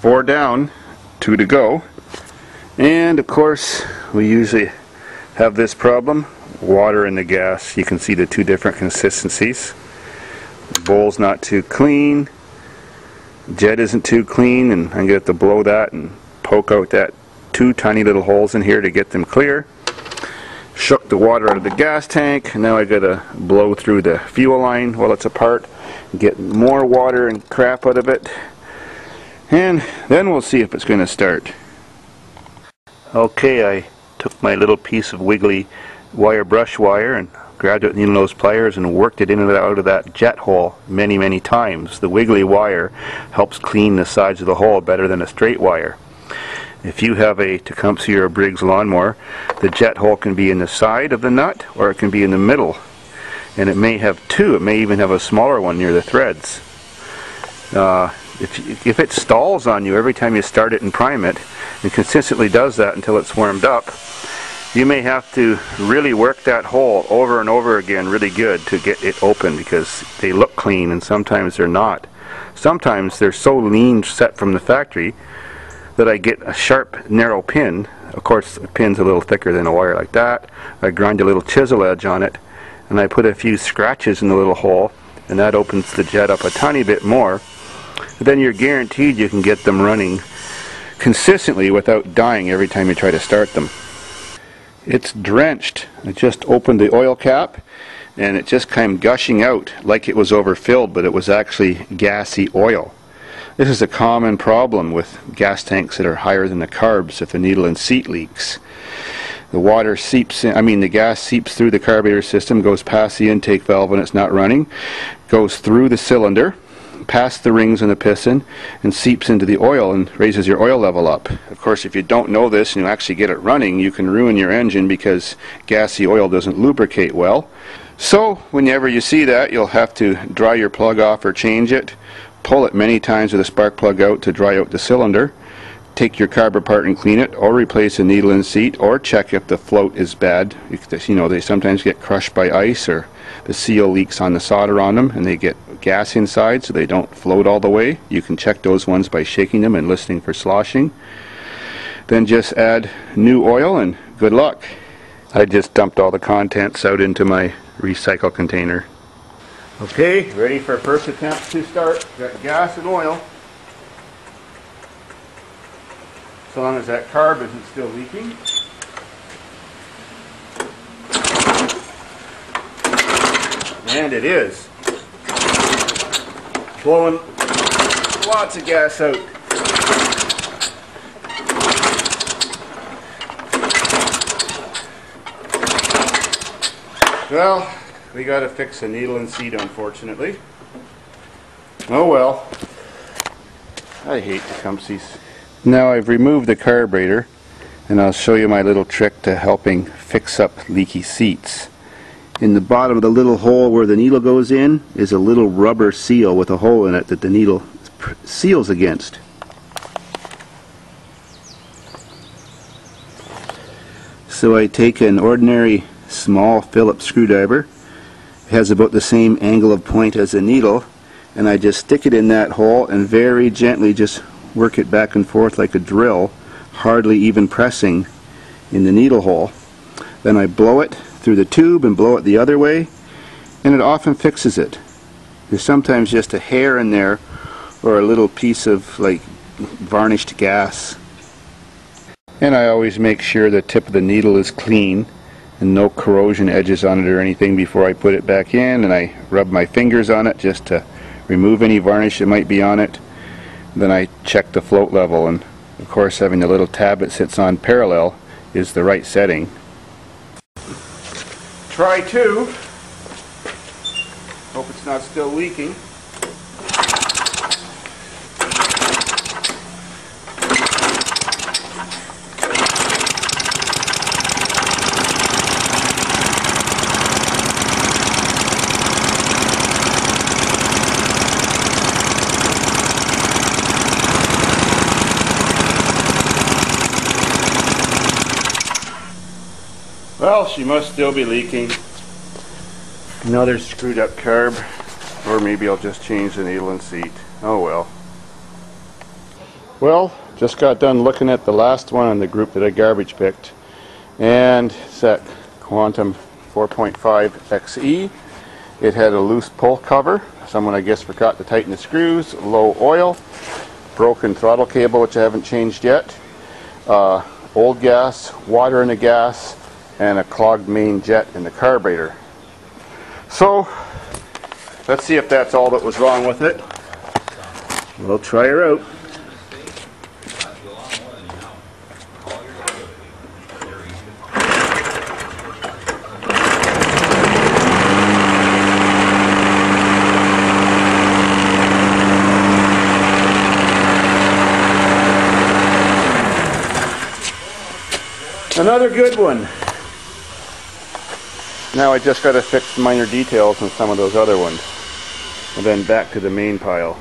4 down, 2 to go. And of course we usually have this problem, water in the gas. You can see the two different consistencies. The bowl's not too clean, jet isn't too clean, and I'm going to have to blow that and poke out that 2 tiny little holes in here to get them clear. Shook the water out of the gas tank, and now I got to blow through the fuel line while it's apart, get more water and crap out of it, and then we'll see if it's going to start. Okay, I took my little piece of wiggly wire, brush wire, and grabbed it with needle nose pliers and worked it in and out of that jet hole many times. The wiggly wire helps clean the sides of the hole better than a straight wire. If you have a Tecumseh or a Briggs lawnmower, the jet hole can be in the side of the nut or it can be in the middle. And it may have two. It may even have a smaller one near the threads. If it stalls on you every time you start it and prime it, and consistently does that until it's warmed up, you may have to really work that hole over and over again really good to get it open, because they look clean and sometimes they're not. Sometimes they're so lean set from the factory that I get a sharp narrow pin. Of course the pin's a little thicker than a wire like that. I grind a little chisel edge on it and I put a few scratches in the little hole, and that opens the jet up a tiny bit more. Then you're guaranteed you can get them running consistently without dying every time you try to start them. It's drenched. I just opened the oil cap and it just came gushing out like it was overfilled, but it was actually gassy oil. This is a common problem with gas tanks that are higher than the carbs if the needle and seat leaks. The water seeps in, the gas seeps through the carburetor system, goes past the intake valve when it's not running, goes through the cylinder, past the rings in the piston, and seeps into the oil and raises your oil level up. Of course, if you don't know this and you actually get it running, you can ruin your engine because gassy oil doesn't lubricate well. So whenever you see that, you'll have to dry your plug off or change it, pull it many times with a spark plug out to dry out the cylinder, take your carb apart and clean it, or replace the needle and seat, or check if the float is bad. You know, they sometimes get crushed by ice, or the seal leaks on the solder on them and they get gas inside so they don't float all the way. You can check those ones by shaking them and listening for sloshing. Then just add new oil and good luck. I just dumped all the contents out into my recycle container. Okay, ready for first attempt to start. Got gas and oil. So long as that carb isn't still leaking. And it is. Blowing lots of gas out. Well, we got to fix the needle and seat, unfortunately. Oh well. I hate Tecumsehs. Now I've removed the carburetor, and I'll show you my little trick to helping fix up leaky seats. In the bottom of the little hole where the needle goes in is a little rubber seal with a hole in it that the needle seals against. So I take an ordinary small Phillips screwdriver. It has about the same angle of point as the needle, and I just stick it in that hole and very gently just work it back and forth like a drill, hardly even pressing in the needle hole. Then I blow it through the tube and blow it the other way, and it often fixes it. There's sometimes just a hair in there or a little piece of like varnished gas. And I always make sure the tip of the needle is clean and no corrosion edges on it or anything before I put it back in, and I rub my fingers on it just to remove any varnish that might be on it. Then I check the float level, and of course having the little tab that sits on parallel is the right setting. Try 2. Hope it's not still leaking. Well, she must still be leaking. Another screwed up carb, or maybe I'll just change the needle and seat. Oh well. Well, just got done looking at the last one in the group that I garbage picked, and it's that Quantum 4.5 XE. It had a loose pull cover. Someone, I guess, forgot to tighten the screws, low oil, broken throttle cable, which I haven't changed yet, old gas, water in the gas, and a clogged main jet in the carburetor. So, let's see if that's all that was wrong with it. We'll try her out. Another good one. Now I just got to fix minor details on some of those other ones. And then back to the main pile.